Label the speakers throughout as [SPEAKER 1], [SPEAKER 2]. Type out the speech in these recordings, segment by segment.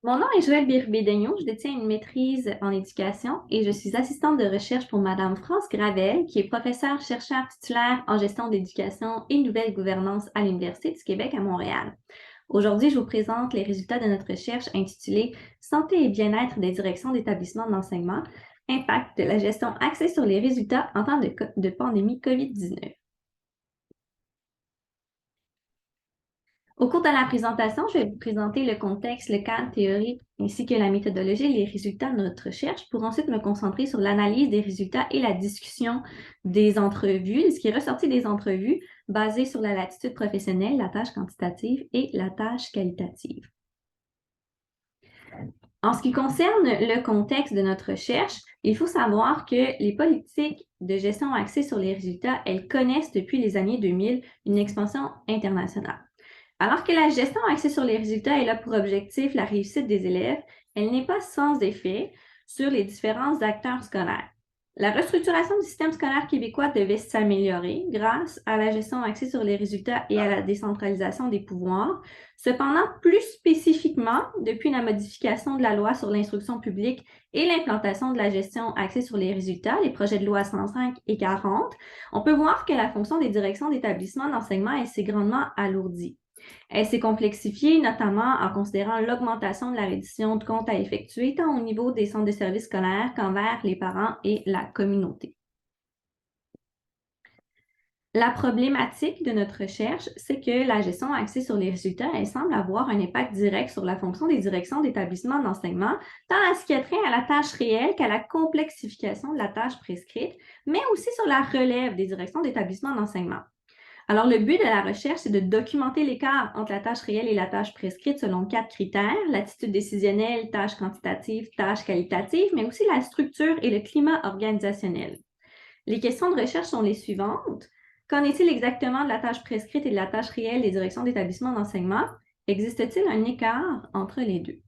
[SPEAKER 1] Mon nom est Joëlle Birbédegno, je détiens une maîtrise en éducation et je suis assistante de recherche pour Madame France Gravel, qui est professeure chercheur titulaire en gestion de l'éducation et nouvelle gouvernance à l'Université du Québec à Montréal. Aujourd'hui, je vous présente les résultats de notre recherche intitulée Santé et bien-être des directions d'établissements d'enseignement, impact de la gestion axée sur les résultats en temps de pandémie COVID-19. Au cours de la présentation, je vais vous présenter le contexte, le cadre théorique ainsi que la méthodologie et les résultats de notre recherche pour ensuite me concentrer sur l'analyse des résultats et la discussion des entrevues, ce qui est ressorti des entrevues basées sur la latitude professionnelle, la tâche quantitative et la tâche qualitative. En ce qui concerne le contexte de notre recherche, il faut savoir que les politiques de gestion axées sur les résultats, elles connaissent depuis les années 2000 une expansion internationale. Alors que la gestion axée sur les résultats est là pour objectif la réussite des élèves, elle n'est pas sans effet sur les différents acteurs scolaires. La restructuration du système scolaire québécois devait s'améliorer grâce à la gestion axée sur les résultats et à la décentralisation des pouvoirs. Cependant, plus spécifiquement, depuis la modification de la loi sur l'instruction publique et l'implantation de la gestion axée sur les résultats, les projets de loi 105 et 40, on peut voir que la fonction des directions d'établissement d'enseignement s'est grandement alourdie. Elle s'est complexifiée notamment en considérant l'augmentation de la reddition de comptes à effectuer tant au niveau des centres de services scolaires qu'envers les parents et la communauté. La problématique de notre recherche, c'est que la gestion axée sur les résultats, elle semble avoir un impact direct sur la fonction des directions d'établissement d'enseignement, tant à ce qui a trait à la tâche réelle qu'à la complexification de la tâche prescrite, mais aussi sur la relève des directions d'établissement d'enseignement. Alors, le but de la recherche, c'est de documenter l'écart entre la tâche réelle et la tâche prescrite selon 4 critères: l'attitude décisionnelle, tâche quantitative, tâche qualitative, mais aussi la structure et le climat organisationnel. Les questions de recherche sont les suivantes. Qu'en est-il exactement de la tâche prescrite et de la tâche réelle des directions d'établissement d'enseignement? Existe-t-il un écart entre les deux?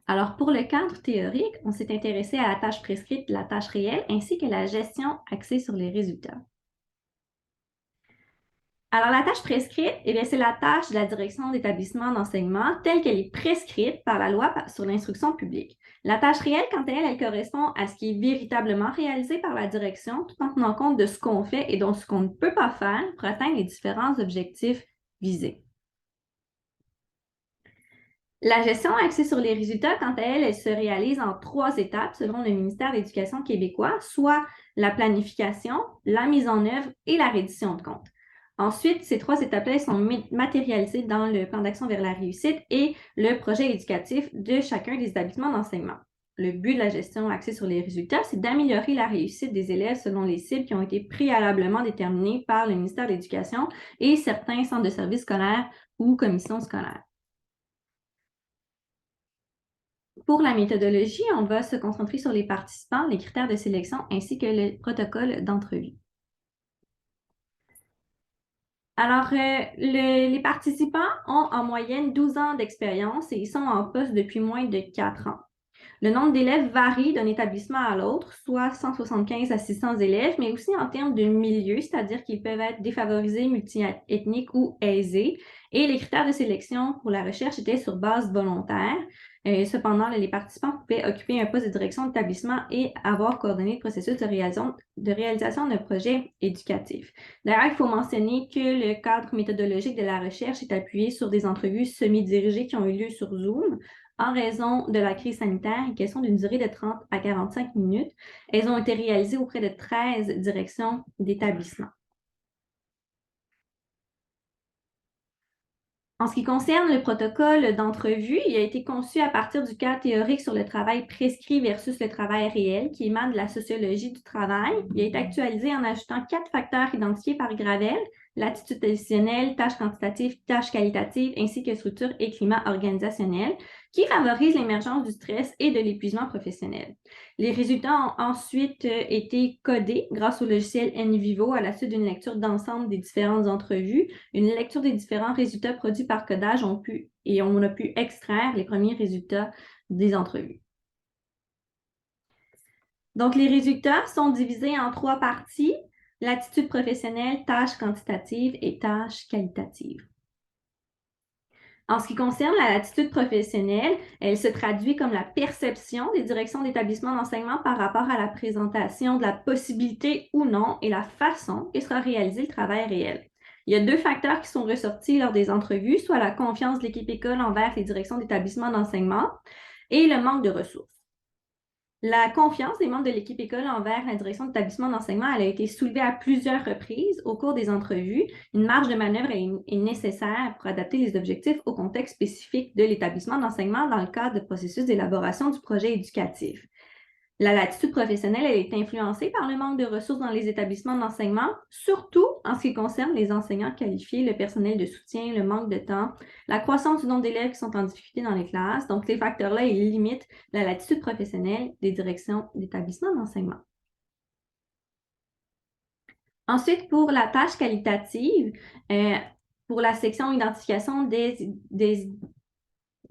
[SPEAKER 1] Alors, pour le cadre théorique, on s'est intéressé à la tâche prescrite, la tâche réelle, ainsi que la gestion axée sur les résultats. Alors, la tâche prescrite, c'est la tâche de la direction d'établissement d'enseignement telle qu'elle est prescrite par la loi sur l'instruction publique. La tâche réelle, quant à elle, elle correspond à ce qui est véritablement réalisé par la direction, tout en tenant compte de ce qu'on fait et de ce qu'on ne peut pas faire pour atteindre les différents objectifs visés. La gestion axée sur les résultats, quant à elle, elle se réalise en 3 étapes selon le ministère de l'Éducation québécois, soit la planification, la mise en œuvre et la reddition de comptes. Ensuite, ces 3 étapes-là sont matérialisées dans le plan d'action vers la réussite et le projet éducatif de chacun des établissements d'enseignement. Le but de la gestion axée sur les résultats, c'est d'améliorer la réussite des élèves selon les cibles qui ont été préalablement déterminées par le ministère de l'Éducation et certains centres de services scolaires ou commissions scolaires. Pour la méthodologie, on va se concentrer sur les participants, les critères de sélection ainsi que le protocole d'entrevue. Alors, les participants ont en moyenne 12 ans d'expérience et ils sont en poste depuis moins de 4 ans. Le nombre d'élèves varie d'un établissement à l'autre, soit 175 à 600 élèves, mais aussi en termes de milieu, c'est-à-dire qu'ils peuvent être défavorisés, multiethniques ou aisés. Et les critères de sélection pour la recherche étaient sur base volontaire. Cependant, les participants pouvaient occuper un poste de direction d'établissement et avoir coordonné le processus de réalisation d'un projet éducatif. D'ailleurs, il faut mentionner que le cadre méthodologique de la recherche est appuyé sur des entrevues semi-dirigées qui ont eu lieu sur Zoom en raison de la crise sanitaire et qu'elles sont d'une durée de 30 à 45 minutes. Elles ont été réalisées auprès de 13 directions d'établissement. En ce qui concerne le protocole d'entrevue, il a été conçu à partir du cadre théorique sur le travail prescrit versus le travail réel qui émane de la sociologie du travail. Il a été actualisé en ajoutant 4 facteurs identifiés par Gravel: l'attitude décisionnelle, tâche quantitative, tâche qualitative, ainsi que structure et climat organisationnel, qui favorisent l'émergence du stress et de l'épuisement professionnel. Les résultats ont ensuite été codés grâce au logiciel NVivo à la suite d'une lecture d'ensemble des différentes entrevues. Une lecture des différents résultats produits par codage on a pu extraire les premiers résultats des entrevues. Donc, les résultats sont divisés en 3 parties: l'attitude professionnelle, tâche quantitative et tâche qualitative. En ce qui concerne la latitude professionnelle, elle se traduit comme la perception des directions d'établissement d'enseignement par rapport à la présentation de la possibilité ou non et la façon que sera réalisé le travail réel. Il y a deux facteurs qui sont ressortis lors des entrevues, soit la confiance de l'équipe école envers les directions d'établissement d'enseignement et le manque de ressources. La confiance des membres de l'équipe école envers la direction d'établissement d'enseignement, elle a été soulevée à plusieurs reprises au cours des entrevues. Une marge de manœuvre est nécessaire pour adapter les objectifs au contexte spécifique de l'établissement d'enseignement dans le cadre de processus d'élaboration du projet éducatif. La latitude professionnelle, elle est influencée par le manque de ressources dans les établissements d'enseignement, surtout en ce qui concerne les enseignants qualifiés, le personnel de soutien, le manque de temps, la croissance du nombre d'élèves qui sont en difficulté dans les classes. Donc, ces facteurs-là, ils limitent la latitude professionnelle des directions d'établissements d'enseignement. Ensuite, pour la tâche qualitative, pour la section identification des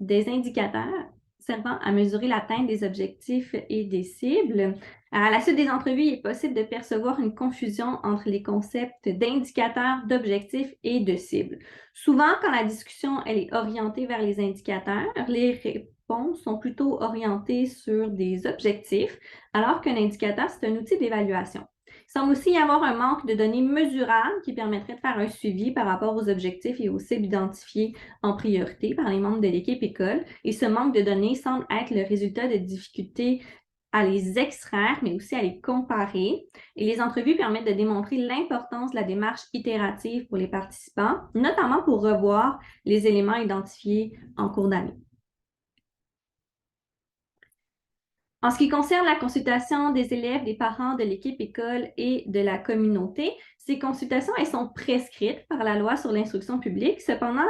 [SPEAKER 1] indicateurs servant à mesurer l'atteinte des objectifs et des cibles. À la suite des entrevues, il est possible de percevoir une confusion entre les concepts d'indicateurs, d'objectifs et de cibles. Souvent, quand la discussion elle est orientée vers les indicateurs, les réponses sont plutôt orientées sur des objectifs, alors qu'un indicateur, c'est un outil d'évaluation. Il semble aussi y avoir un manque de données mesurables qui permettrait de faire un suivi par rapport aux objectifs et aux cibles identifiés en priorité par les membres de l'équipe école. Et ce manque de données semble être le résultat de difficultés à les extraire, mais aussi à les comparer. Et les entrevues permettent de démontrer l'importance de la démarche itérative pour les participants, notamment pour revoir les éléments identifiés en cours d'année. En ce qui concerne la consultation des élèves, des parents, de l'équipe école et de la communauté, ces consultations, elles sont prescrites par la loi sur l'instruction publique. Cependant,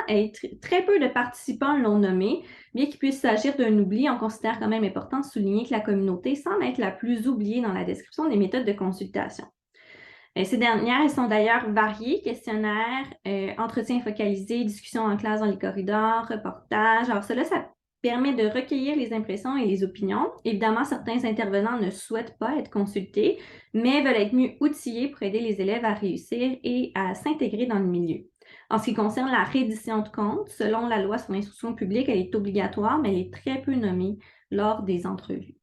[SPEAKER 1] très peu de participants l'ont nommé. Bien qu'il puisse s'agir d'un oubli, on considère quand même important de souligner que la communauté semble être la plus oubliée dans la description des méthodes de consultation. Ces dernières, elles sont d'ailleurs variées, questionnaires, entretiens focalisés, discussions en classe dans les corridors, reportages. Alors cela, ça permet de recueillir les impressions et les opinions. Évidemment, certains intervenants ne souhaitent pas être consultés, mais veulent être mieux outillés pour aider les élèves à réussir et à s'intégrer dans le milieu. En ce qui concerne la reddition de comptes, selon la loi sur l'instruction publique, elle est obligatoire, mais elle est très peu nommée lors des entrevues.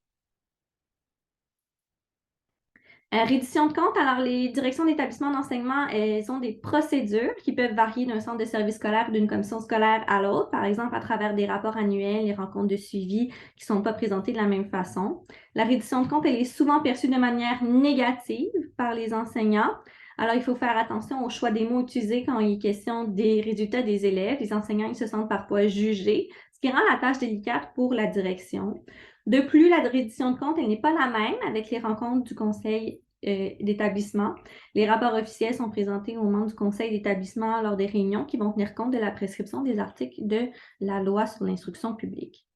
[SPEAKER 1] Reddition de compte, alors les directions d'établissement d'enseignement, elles ont des procédures qui peuvent varier d'un centre de service scolaire ou d'une commission scolaire à l'autre, par exemple à travers des rapports annuels, les rencontres de suivi qui ne sont pas présentées de la même façon. La reddition de compte, elle est souvent perçue de manière négative par les enseignants. Alors, il faut faire attention au choix des mots utilisés quand il est question des résultats des élèves. Les enseignants, ils se sentent parfois jugés, ce qui rend la tâche délicate pour la direction. De plus, la reddition de compte, elle n'est pas la même avec les rencontres du conseil d'établissement. Les rapports officiels sont présentés aux membres du conseil d'établissement lors des réunions qui vont tenir compte de la prescription des articles de la loi sur l'instruction publique.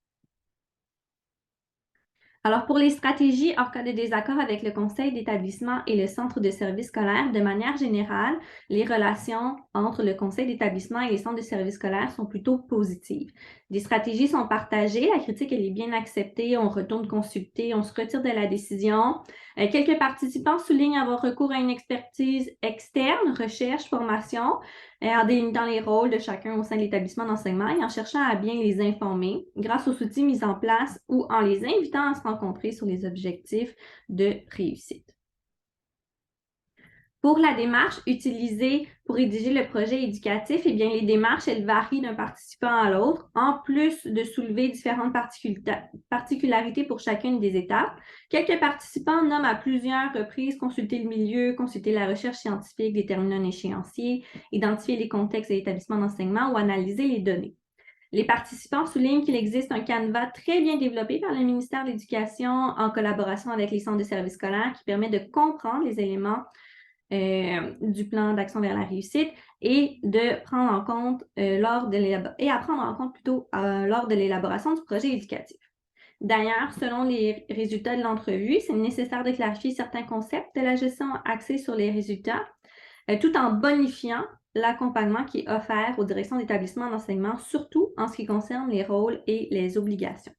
[SPEAKER 1] Alors, pour les stratégies en cas de désaccord avec le conseil d'établissement et le centre de service scolaire, de manière générale, les relations entre le conseil d'établissement et les centres de service scolaire sont plutôt positives. Des stratégies sont partagées, la critique elle est bien acceptée, on retourne consulter, on se retire de la décision. Quelques participants soulignent avoir recours à une expertise externe, recherche, formation, en délimitant les rôles de chacun au sein de l'établissement d'enseignement et en cherchant à bien les informer grâce aux outils mis en place ou en les invitant à se rencontrer sur les objectifs de réussite. Pour la démarche utilisée pour rédiger le projet éducatif, eh bien, les démarches, elles varient d'un participant à l'autre, en plus de soulever différentes particularités pour chacune des étapes. Quelques participants nomment à plusieurs reprises consulter le milieu, consulter la recherche scientifique, déterminer un échéancier, identifier les contextes de l'établissement d'enseignement ou analyser les données. Les participants soulignent qu'il existe un canevas très bien développé par le ministère de l'Éducation en collaboration avec les centres de services scolaires qui permet de comprendre les éléments du plan d'action vers la réussite et de prendre en compte lors de l'élaboration du projet éducatif. D'ailleurs, selon les résultats de l'entrevue, c'est nécessaire de clarifier certains concepts de la gestion axée sur les résultats, tout en bonifiant l'accompagnement qui est offert aux directions d'établissement d'enseignement, surtout en ce qui concerne les rôles et les obligations.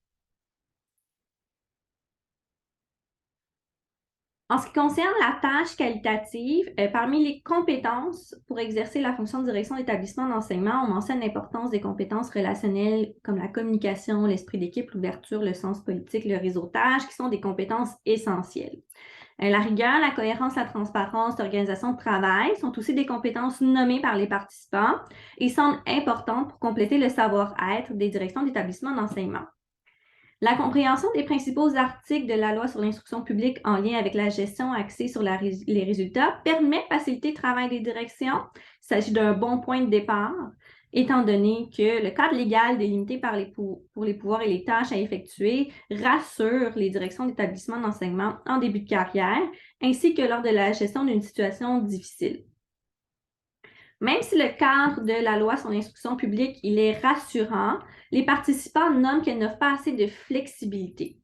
[SPEAKER 1] En ce qui concerne la tâche qualitative, parmi les compétences pour exercer la fonction de direction d'établissement d'enseignement, on mentionne l'importance des compétences relationnelles comme la communication, l'esprit d'équipe, l'ouverture, le sens politique, le réseautage, qui sont des compétences essentielles. La rigueur, la cohérence, la transparence, l'organisation de travail sont aussi des compétences nommées par les participants et semblent importantes pour compléter le savoir-être des directions d'établissement d'enseignement. La compréhension des principaux articles de la loi sur l'instruction publique en lien avec la gestion axée sur les résultats permet de faciliter le travail des directions. Il s'agit d'un bon point de départ, étant donné que le cadre légal délimité pour les pouvoirs et les tâches à effectuer rassure les directions d'établissement d'enseignement en début de carrière, ainsi que lors de la gestion d'une situation difficile. Même si le cadre de la loi sur l'instruction publique, il est rassurant, les participants nomment qu'elle n'offre pas assez de flexibilité.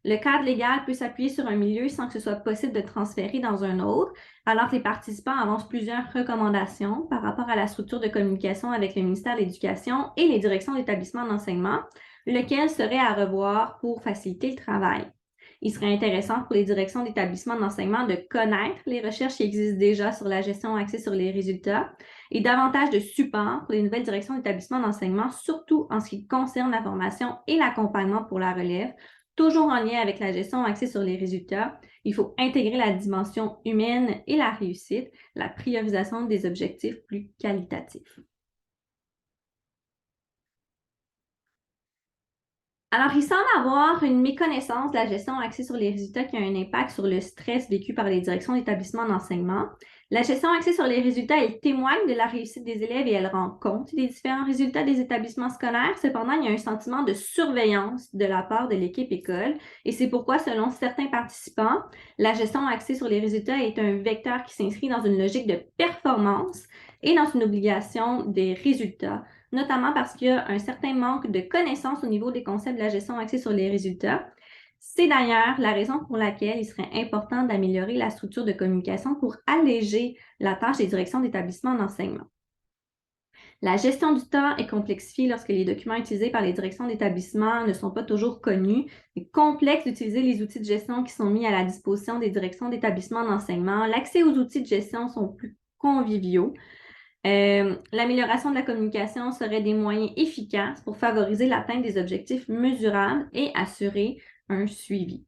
[SPEAKER 1] Le cadre légal peut s'appuyer sur un milieu sans que ce soit possible de transférer dans un autre, alors que les participants avancent plusieurs recommandations par rapport à la structure de communication avec le ministère de l'Éducation et les directions d'établissement d'enseignement, lequel serait à revoir pour faciliter le travail. Il serait intéressant pour les directions d'établissement d'enseignement de connaître les recherches qui existent déjà sur la gestion axée sur les résultats et davantage de support pour les nouvelles directions d'établissement d'enseignement, surtout en ce qui concerne la formation et l'accompagnement pour la relève, toujours en lien avec la gestion axée sur les résultats. Il faut intégrer la dimension humaine et la réussite, la priorisation des objectifs plus qualitatifs. Alors, il semble avoir une méconnaissance de la gestion axée sur les résultats qui a un impact sur le stress vécu par les directions d'établissement d'enseignement. La gestion axée sur les résultats, elle témoigne de la réussite des élèves et elle rend compte des différents résultats des établissements scolaires. Cependant, il y a un sentiment de surveillance de la part de l'équipe école et c'est pourquoi, selon certains participants, la gestion axée sur les résultats est un vecteur qui s'inscrit dans une logique de performance et dans une obligation des résultats, notamment parce qu'il y a un certain manque de connaissances au niveau des concepts de la gestion axée sur les résultats. C'est d'ailleurs la raison pour laquelle il serait important d'améliorer la structure de communication pour alléger la tâche des directions d'établissement d'enseignement. La gestion du temps est complexifiée lorsque les documents utilisés par les directions d'établissement ne sont pas toujours connus. Il est complexe d'utiliser les outils de gestion qui sont mis à la disposition des directions d'établissement d'enseignement. L'accès aux outils de gestion sont plus conviviaux. L'amélioration de la communication serait des moyens efficaces pour favoriser l'atteinte des objectifs mesurables et assurer un suivi.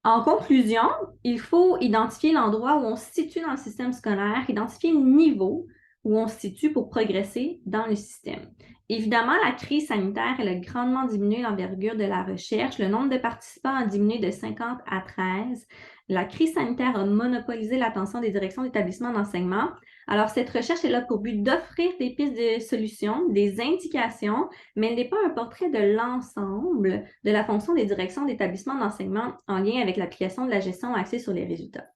[SPEAKER 1] En conclusion, il faut identifier l'endroit où on se situe dans le système scolaire, identifier le niveau où on se situe pour progresser dans le système. Évidemment, la crise sanitaire, elle a grandement diminué l'envergure de la recherche. Le nombre de participants a diminué de 50 à 13. La crise sanitaire a monopolisé l'attention des directions d'établissement d'enseignement. Alors, cette recherche est là pour but d'offrir des pistes de solutions, des indications, mais elle n'est pas un portrait de l'ensemble de la fonction des directions d'établissement d'enseignement en lien avec l'application de la gestion axée sur les résultats.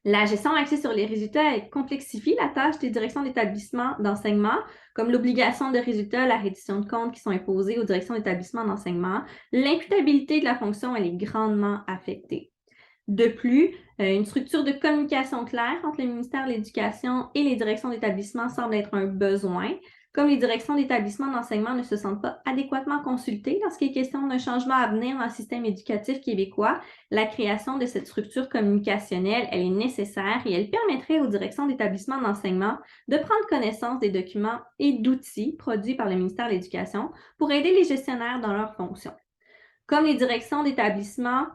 [SPEAKER 1] La gestion axée sur les résultats elle complexifie la tâche des directions d'établissement d'enseignement, comme l'obligation de résultats, la reddition de comptes qui sont imposées aux directions d'établissement d'enseignement. L'imputabilité de la fonction, elle est grandement affectée. De plus, une structure de communication claire entre le ministère de l'Éducation et les directions d'établissement semble être un besoin. Comme les directions d'établissement d'enseignement ne se sentent pas adéquatement consultées lorsqu'il est question d'un changement à venir dans le système éducatif québécois, la création de cette structure communicationnelle, elle est nécessaire et elle permettrait aux directions d'établissement d'enseignement de prendre connaissance des documents et d'outils produits par le ministère de l'Éducation pour aider les gestionnaires dans leurs fonctions. Comme les directions d'établissement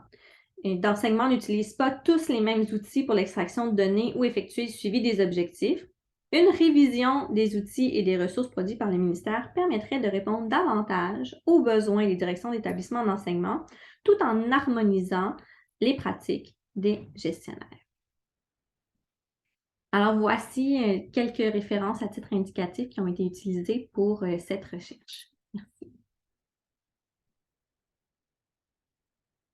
[SPEAKER 1] d'enseignement n'utilisent pas tous les mêmes outils pour l'extraction de données ou effectuer le suivi des objectifs, une révision des outils et des ressources produits par le ministère permettrait de répondre davantage aux besoins des directions d'établissement d'enseignement tout en harmonisant les pratiques des gestionnaires. Alors voici quelques références à titre indicatif qui ont été utilisées pour cette recherche.